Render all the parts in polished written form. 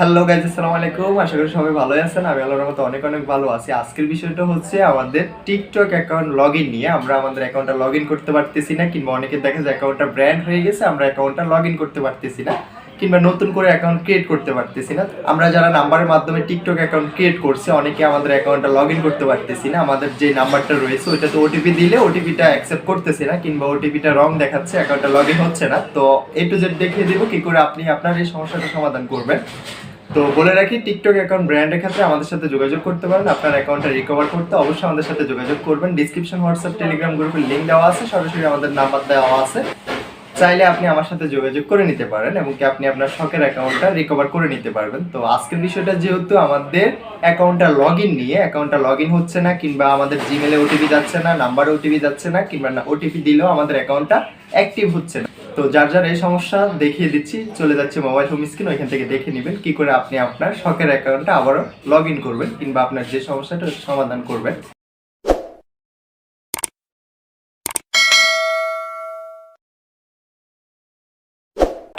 Hello guys, আসসালামু আলাইকুম। আশা করি সবাই ভালো আছেন। আমি আল্লাহর রহমতে অনেক অনেক ভালো আছি। আজকের বিষয়টা হচ্ছে আমাদের টিকটক অ্যাকাউন্ট লগ ইন নিয়ে। আমরা আমাদের অ্যাকাউন্টটা লগ ইন করতে পারতেছি না, কিংবা অনেকে দেখা যায় অ্যাকাউন্টটা ব্র্যান্ড হয়ে গেছে, আমরা অ্যাকাউন্টটা লগ ইন করতে পারতেছি না, কিংবা নতুন করে অ্যাকাউন্ট ক্রিয়েট করতে পারতেছি না। আমরা যারা নাম্বারের মাধ্যমে টিকটক অ্যাকাউন্ট ক্রিয়েট করছে, অনেকে আমাদের অ্যাকাউন্টটা লগ ইন করতে পারতেছি না। আমাদের যে নাম্বারটা রয়েছে ওইটাতে ওটিপি দিলে ওটিপিটা অ্যাকসেপ্ট করতেছে না, কিংবা ওটিপিটা রং দেখাচ্ছে, অ্যাকাউন্টটা লগ ইন হচ্ছে না। তো এ টু জেড দেখিয়ে দিব কি করে আপনি আপনার এই সমস্যাটা সমাধান করবেন। তো বলে রাখি, টিকটক অ্যাকাউন্ট ব্র্যান্ডের ক্ষেত্রে আমাদের সাথে যোগাযোগ করতে পারেন। আপনার অ্যাকাউন্টটা রিকভার করতে অবশ্যই আমাদের সাথে যোগাযোগ করবেন। ডিসক্রিপশন, হোয়াটসঅ্যাপ, টেলিগ্রাম গ্রুপের লিঙ্ক দেওয়া আছে, সরাসরি আমাদের নাম্বার দেওয়া আছে। চাইলে আপনি আমার সাথে যোগাযোগ করে নিতে পারেন এবং কি আপনি আপনার শখের অ্যাকাউন্টটা রিকভার করে নিতে পারবেন। তো আজকের বিষয়টা যেহেতু আমাদের অ্যাকাউন্টটা লগ ইন নিয়ে, অ্যাকাউন্টটা লগ ইন হচ্ছে না, কিংবা আমাদের জিমেলে ওটিপি যাচ্ছে না, নাম্বারে ওটিপি যাচ্ছে না, কিংবা ওটিপি দিলেও আমাদের অ্যাকাউন্টটা অ্যাক্টিভ হচ্ছে না। তো যার যার এই সমস্যা দেখিয়ে দিচ্ছি, চলে যাচ্ছে মোবাইল হোম স্ক্রিন, ওইখান থেকে দেখে নেবেন কি করে আপনি আপনার শখের অ্যাকাউন্টটা আবারও লগ ইন করবেন, কিংবা আপনার যে সমস্যাটা সমাধান করবেন।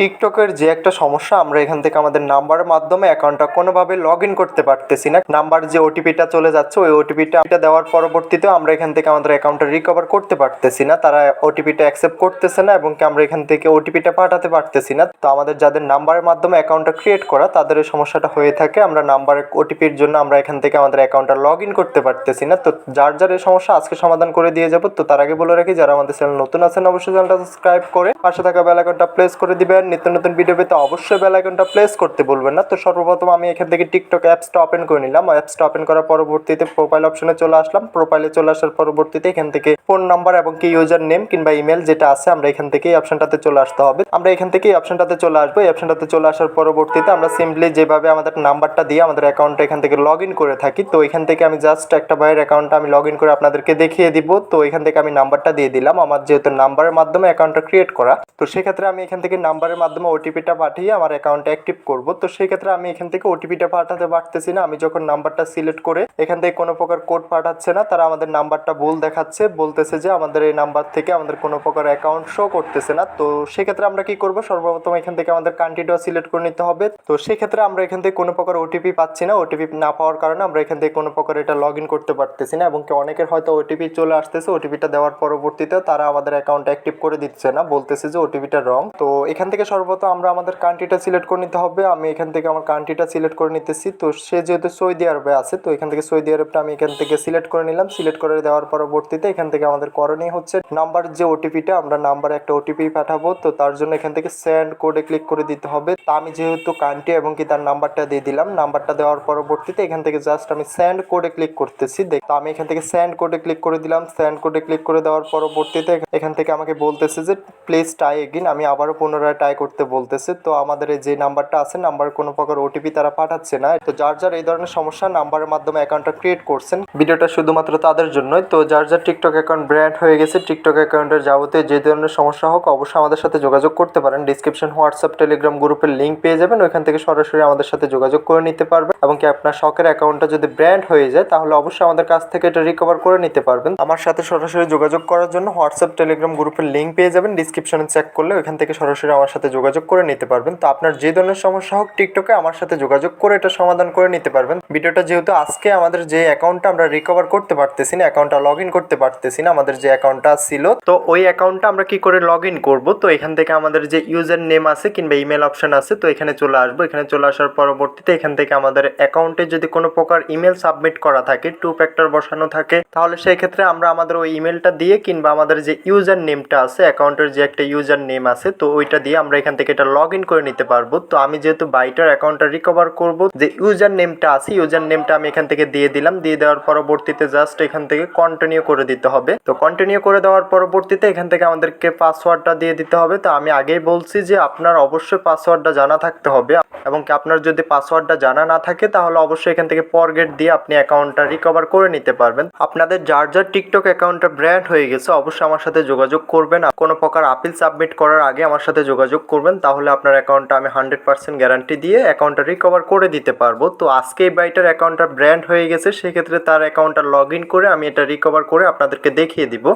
টিকটকের যে একটা সমস্যা, আমরা এখান থেকে আমাদের নাম্বারের মাধ্যমে অ্যাকাউন্টটা কোনোভাবে লগ ইন করতে পারতেছি না। নাম্বার যে ওটিপিটা চলে যাচ্ছে, ওই ওটিপিটা দেওয়ার পরবর্তীতে আমরা এখান থেকে আমাদের অ্যাকাউন্টটা রিকভার করতে পারতেছি না। তারা ওটিপিটা অ্যাকসেপ্ট করতেছে না এবং আমরা এখান থেকে ওটিপিটা পাঠাতে পারতেছি না। তো আমাদের যাদের নাম্বারের মাধ্যমে অ্যাকাউন্টটা ক্রিয়েট করা, তাদের এই সমস্যাটা হয়ে থাকে। আমরা নাম্বারের ওটিপির জন্য আমরা এখান থেকে আমাদের অ্যাকাউন্টটা লগ ইন করতে পারতেছি না। তো যার যার এই সমস্যা আজকে সমাধান করে দিয়ে যাবো। তো তার আগে বলে রাখি, যারা আমাদের চ্যানেল নতুন আছেন অবশ্যই চ্যানেলটা সাবস্ক্রাইব করে পাশে থাকা বেল আইকনটা প্রেস করে দিবেন। নিত্য নতুন ভিডিও পেতে অবশ্যই বেল আইকনটা প্রেস করতে বলবেন না। তো সর্বপ্রথম আমি এখান থেকে টিকটক অ্যাপসটা ওপেন করে নিলাম। অ্যাপসটা ওপেন করার পরবর্তীতে প্রোফাইল অপশনে চলে আসলাম। প্রোফাইলে চলে আসার পরবর্তীতে এখান থেকে ফোন নাম্বার এবং কি ইউজার নেম কিংবা ইমেল যেটা আছে, আমরা এখান থেকে এই অপশনটাতে চলে আসতে হবে। আমরা এখান থেকে এই অপশনটাতে চলে আসবো। এই অপশনটাতে চলে আসার পরবর্তীতে আমরা সিম্পলি যেভাবে আমাদের নাম্বারটা দিয়ে আমাদের অ্যাকাউন্টটা এখান থেকে লগ ইন করে থাকি, তো এখান থেকে আমি জাস্ট একটা ভাইয়ের অ্যাকাউন্টটা আমি লগ ইন করে আপনাদেরকে দেখিয়ে দিব। তো এখান থেকে আমি নাম্বারটা দিয়ে দিলাম। আমার যেহেতু নাম্বারের মাধ্যমে অ্যাকাউন্টটা ক্রিয়েট করা, তো সেক্ষেত্রে আমি এখান থেকে নাম্বারের মাধ্যমে ওটিপিটা পাঠিয়ে আমার অ্যাকাউন্টটা অ্যাক্টিভ করব। তো সেই ক্ষেত্রে আমি এখান থেকে ওটিপিটা পাঠাতে পারতেছি না। আমি যখন নাম্বারটা সিলেক্ট করে এখান থেকে কোনো প্রকার কোড পাঠাচ্ছে না, তারা আমাদের নাম্বারটা ভুল দেখাচ্ছে, বলতেছে যে আমাদের এই নাম্বার থেকে আমাদের কোনো প্রকার অ্যাকাউন্ট শো করতেছে না। তো সেক্ষেত্রে আমরা কি করব, সর্বপ্রথম এখান থেকে আমাদের কান্ট্রিটাও সিলেক্ট করে নিতে হবে। তো সেক্ষেত্রে আমরা এখান থেকে কোনো প্রকার ওটিপি পাচ্ছি না। ওটিপি না পাওয়ার কারণে আমরা এখান থেকে কোনো প্রকার এটা লগ ইন করতে পারতেছি না, এবং কি অনেকের হয়তো ওটিপি চলে আসতেছে, ওটিপিটা দেওয়ার পরবর্তীতেও তারা আমাদের অ্যাকাউন্ট অ্যাক্টিভ করে দিচ্ছে না, বলতেছে যে ওটিপিটা রং। তো এখান থেকে সর্বপ্রথম আমরা আমাদের কান্ট্রিটা সিলেক্ট করে নিতে হবে। আমি এখান থেকে আমার কান্ট্রিটা সিলেক্ট করে নিতেছি। তো সে যেহেতু সৌদি আরবে আছে, তো এখান থেকে সৌদি আরবটা আমি এখান থেকে সিলেক্ট করে নিলাম। সিলেক্ট করে দেওয়ার পরবর্তীতে এখান থেকে আমাদের করণীয় হচ্ছে নাম্বার যে ওটিপিটা, আমরা নাম্বারে একটা ওটিপি পাঠাবো। তো তার জন্য এখান থেকে সেন্ড কোডে ক্লিক করে দিতে হবে। তা আমি যেহেতু কান্ট্রি এবং কি তার নাম্বারটা দিয়ে দিলাম, নাম্বারটা দেওয়ার পরবর্তীতে এখান থেকে জাস্ট আমি সেন্ড কোডে ক্লিক করতেছি। তো আমি এখান থেকে সেন্ড কোডে ক্লিক করে দিলাম। সেন্ড কোডে ক্লিক করে দেওয়ার পরবর্তীতে এখান থেকে আমাকে বলতেছে যে প্লিজ ট্রাই এগেইন, আমি আবারও পুনরায় ট্রাই করতে বলতেছে। তো আমাদের এই যে নাম্বারটা আছে, নাম্বার কোনো প্রকার ওটিপি তারা পাঠাচ্ছে না। তো যার যার এই ধরনের সমস্যা নাম্বারের মাধ্যমে অ্যাকাউন্টটা ক্রিয়েট করছেন, ভিডিওটা শুধুমাত্র তাদের জন্যই। তো যার যার টিকটক অ্যাকাউন্ট ব্র্যান্ড হয়ে গেছে, টিকটক অ্যাকাউন্টের যাবতীয় যে ধরনের সমস্যা হোক অবশ্যই আমাদের সাথে যোগাযোগ করতে পারেন। ডিসক্রিপশন, হোয়াটসঅ্যাপ, টেলিগ্রাম গ্রুপের লিঙ্ক পেয়ে যাবেন, ওইখান থেকে সরাসরি আমাদের সাথে যোগাযোগ করে নিতে পারবেন। এবং কি আপনার শখের অ্যাকাউন্টটা যদি ব্র্যান্ড হয়ে যায়, তাহলে অবশ্যই আমাদের কাছ থেকে এটা রিকভার করে নিতে পারবেন। আমার সাথে সরাসরি যোগাযোগ করার জন্য হোয়াটসঅ্যাপ, টেলিগ্রাম গ্রুপের লিঙ্ক পেয়ে যাবেন। ডিসক্রিপশনে চেক করলে ওইখান থেকে সরাসরি আমার সাথে যোগাযোগ করে নিতে পারবেন। তো আপনার যে ধরনের সমস্যা হোক, টিকটকে আমার সাথে যোগাযোগ করে এটা সমাধান করে নিতে পারবেন। ভিডিওটা যেহেতু আজকে আমাদের যে অ্যাকাউন্টটা আমরা রিকভার করতে পারতেছি না, অ্যাকাউন্টটা লগ ইন করতে পারতেছি না, আমাদের যে অ্যাকাউন্টটা ছিল, তো ওই অ্যাকাউন্টটা আমরা কি করে লগ ইন করবো। তো এখান থেকে আমাদের যে ইউজার নেম আছে কিংবা ইমেল অপশন আছে, তো এখানে চলে আসবো। এখানে চলে আসার পরবর্তীতে এখান থেকে আমাদের অ্যাকাউন্টে যদি কোনো প্রকার ইমেল সাবমিট করা থাকে, 2 ফ্যাক্টর বসানো থাকে, তাহলে সেই ক্ষেত্রে আমরা আমাদের ওই ইমেলটা দিয়ে কিংবা আমাদের যে ইউজার নেমটা আছে, অ্যাকাউন্টের যে একটা ইউজার নেম আছে, তো ওইটা দিয়ে আমরা এখান থেকে এটা লগ ইন করে নিতে পারবো। তো আমি যেহেতু বাইটার অ্যাকাউন্টটা রিকভার করব, যে ইউজার নেমটা আছে, ইউজার নেমটা আমি এখান থেকে দিয়ে দিলাম। দিয়ে দেওয়ার পরবর্তীতে জাস্ট এখান থেকে কন্টিনিউ করে দিতে হবে। তো কন্টিনিউ করে দেওয়ার পরবর্তীতে এখান থেকে আমাদেরকে পাসওয়ার্ডটা দিয়ে দিতে হবে। তো আমি আগেই বলছি যে আপনার অবশ্যই পাসওয়ার্ডটা জানা থাকতে হবে, এবং কি আপনার যদি পাসওয়ার্ডটা জানা না থাকে, তাহলে অবশ্যই এখান থেকে ফরগেট দিয়ে আপনি অ্যাকাউন্টটা রিকভার করে নিতে পারবেন। আপনাদের যার যার টিকটক অ্যাকাউন্টটা ব্র্যান্ড হয়ে গেছে অবশ্যই আমার সাথে যোগাযোগ করবেন। কোনো প্রকার আপিল সাবমিট করার আগে আমার সাথে যোগাযোগ করবেন, তাহলে আপনার অ্যাকাউন্টটা আমি 100% গ্যারান্টি দিয়ে অ্যাকাউন্টটা রিকভার করে দিতে পারবো। তো আজকে এই বাইটার অ্যাকাউন্টটা ব্র্যান্ড হয়ে গেছে, সেক্ষেত্রে তার অ্যাকাউন্টটা লগ ইন করে আমি এটা রিকভার করে আপনাদেরকে দেখিয়ে দিব।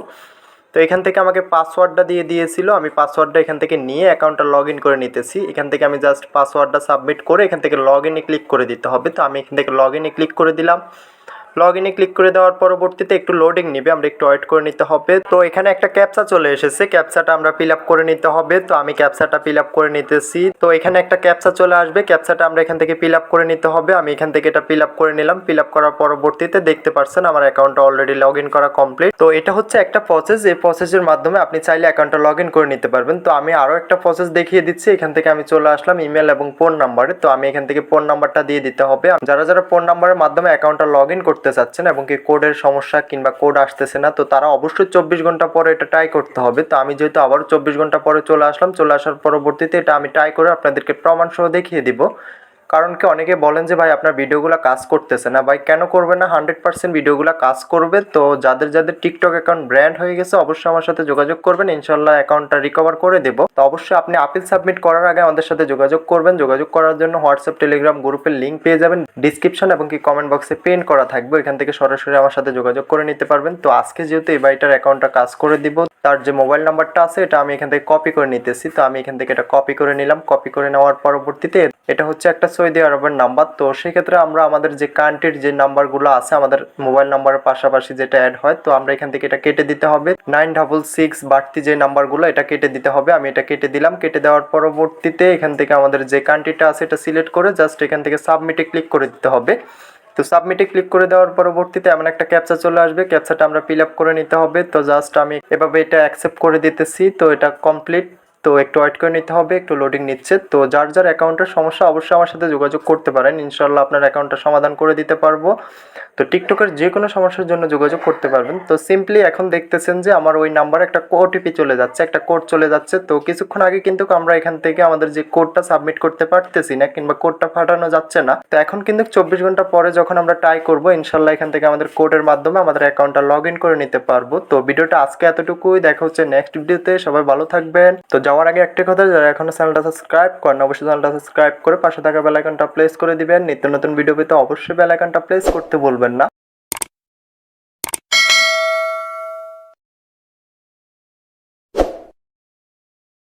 তো এখান থেকে আমাকে পাসওয়ার্ডটা দিয়ে দিয়েছিল, আমি পাসওয়ার্ডটা এখান থেকে নিয়ে অ্যাকাউন্টটা লগ ইন করে নিতেছি। এখান থেকে আমি জাস্ট পাসওয়ার্ডটা সাবমিট করে এখান থেকে লগ ইনে ক্লিক করে দিতে হবে। তো আমি এখান থেকে লগ ইনে ক্লিক করে দিলাম। লগ ইনে ক্লিক করে দেওয়ার পরবর্তীতে একটু লোডিং নেবে, আমরা একটু ওয়েট করে নিতে হবে। তো এখানে একটা ক্যাপচা চলে এসেছে, ক্যাপচাটা আমরা ফিল আপ করে নিতে হবে। তো আমি ক্যাপচাটা ফিল আপ করে নিতেছি। তো এখানে একটা ক্যাপচা চলে আসবে, ক্যাপচাটা আমরা এখান থেকে ফিল আপ করে নিতে হবে। আমি এখান থেকে এটা ফিল আপ করে নিলাম। ফিল আপ করার পরবর্তীতে দেখতে পাচ্ছেন আমার অ্যাকাউন্টটা অলরেডি লগ ইন করা কমপ্লিট। তো এটা হচ্ছে একটা প্রসেস, এই প্রসেসের মাধ্যমে আপনি চাইলে অ্যাকাউন্টটা লগ ইন করে নিতে পারবেন। তো আমি আরও একটা প্রসেস দেখিয়ে দিচ্ছি। এখান থেকে আমি চলে আসলাম ইমেল এবং ফোন নাম্বারে। তো আমি এখান থেকে ফোন নাম্বারটা দিয়ে দিতে হবে। যারা যারা ফোন নাম্বারের মাধ্যমে অ্যাকাউন্টটা লগ ইন করতে চাচ্ছেন এবং কি কোডের সমস্যা কিংবা কোড আসতেছে না, তো তারা অবশ্যই 24 ঘন্টা পরে এটা ট্রাই করতে হবে। তো আমি যেহেতু আবারও 24 ঘন্টা পরে চলে আসলাম, চলে আসার পরবর্তীতে এটা আমি ট্রাই করে আপনাদেরকে প্রমাণ সহ দেখিয়ে দিব। কারণ কি অনেকে বলেন যে ভাই আপনার ভিডিওগুলো কাজ করতেছে না। ভাই কেন করবে না? 100% ভিডিওগুলো কাজ করবে। তো যাদের যাদের টিকটক অ্যাকাউন্ট ব্র্যান্ড হয়ে গেছে অবশ্যই আমার সাথে যোগাযোগ করবেন, ইনশাল্লাহ অ্যাকাউন্টটা রিকভার করে দেবো। তো অবশ্যই আপনি আপিল সাবমিট করার আগে আমাদের সাথে যোগাযোগ করবেন। যোগাযোগ করার জন্য হোয়াটসঅ্যাপ টেলিগ্রাম গ্রুপের লিঙ্ক পেয়ে যাবেন ডিসক্রিপশন এবং কি কমেন্ট বক্সে পিন করা থাকবে, এখান থেকে সরাসরি আমার সাথে যোগাযোগ করে নিতে পারবেন। তো আজকে যেহেতু এই ভাইটার অ্যাকাউন্টটা কাজ করে দিব, তার যে মোবাইল নাম্বারটা আছে এটা আমি এখান থেকে কপি করে নিতেছি। তো আমি এখান থেকে এটা কপি করে নিলাম। কপি করে নেওয়ার পরবর্তীতে এটা হচ্ছে একটা সৌদি আরবের নাম্বার। তো সেক্ষেত্রে আমরা আমাদের যে কান্ট্রির যে নাম্বারগুলো আছে আমাদের মোবাইল নাম্বারের পাশাপাশি যেটা অ্যাড হয়, তো আমরা এখান থেকে এটা কেটে দিতে হবে। 966 বাড়তি যে নাম্বারগুলো এটা কেটে দিতে হবে। আমি এটা কেটে দিলাম। কেটে দেওয়ার পরবর্তীতে এখান থেকে আমাদের যে কান্ট্রিটা আছে এটা সিলেক্ট করে জাস্ট এখান থেকে সাবমিটে ক্লিক করে দিতে হবে। তো সাবমিটে ক্লিক করে দেওয়ার পরবর্তীতে এমন একটা ক্যাপচা চলে আসবে, ক্যাপচাটা আমরা ফিল আপ করে নিতে হবে। তো জাস্ট আমি এভাবে এটা অ্যাকসেপ্ট করে দিতেছি। তো এটা কমপ্লিট। তো একটু ওয়েট করে নিতে হবে, একটু লোডিং নিচ্ছে। তো যার যার অ্যাকাউন্টের সমস্যা অবশ্যই আমার সাথে যোগাযোগ করতে পারেন, ইনশাল্লাহ আপনার অ্যাকাউন্টটা সমাধান করে দিতে পারবো। তো টিকটকের যে কোনো সমস্যার জন্য যোগাযোগ করতে পারবেন। তো সিম্পলি এখন দেখতেছেন যে আমার ওই নাম্বারে একটা ওটিপি চলে যাচ্ছে, একটা কোড চলে যাচ্ছে। তো কিছুক্ষণ আগে কিন্তু আমরা এখান থেকে আমাদের যে কোডটা সাবমিট করতে পারতেছি না কিংবা কোডটা পাঠানো যাচ্ছে না। তো এখন কিন্তু 24 ঘন্টা পরে যখন আমরা ট্রাই করবো, ইনশাল্লাহ এখান থেকে আমাদের কোডের মাধ্যমে আমাদের অ্যাকাউন্টটা লগ ইন করে নিতে পারবো। তো ভিডিওটা আজকে এতটুকুই, দেখা হচ্ছে নেক্সট ভিডিওতে। সবাই ভালো থাকবেন। তো যাওয়ার আগে একটা কথা, যারা এখনো চ্যানেলটা সাবস্ক্রাইব করেন অবশ্যই চ্যানেলটা সাবস্ক্রাইব করে পাশে থাকা বেল আইকনটা প্রেস করে দিবেন। নিত্য নতুন ভিডিও পেতে অবশ্যই বেল আইকনটা প্রেস করতে ভুলবেন না।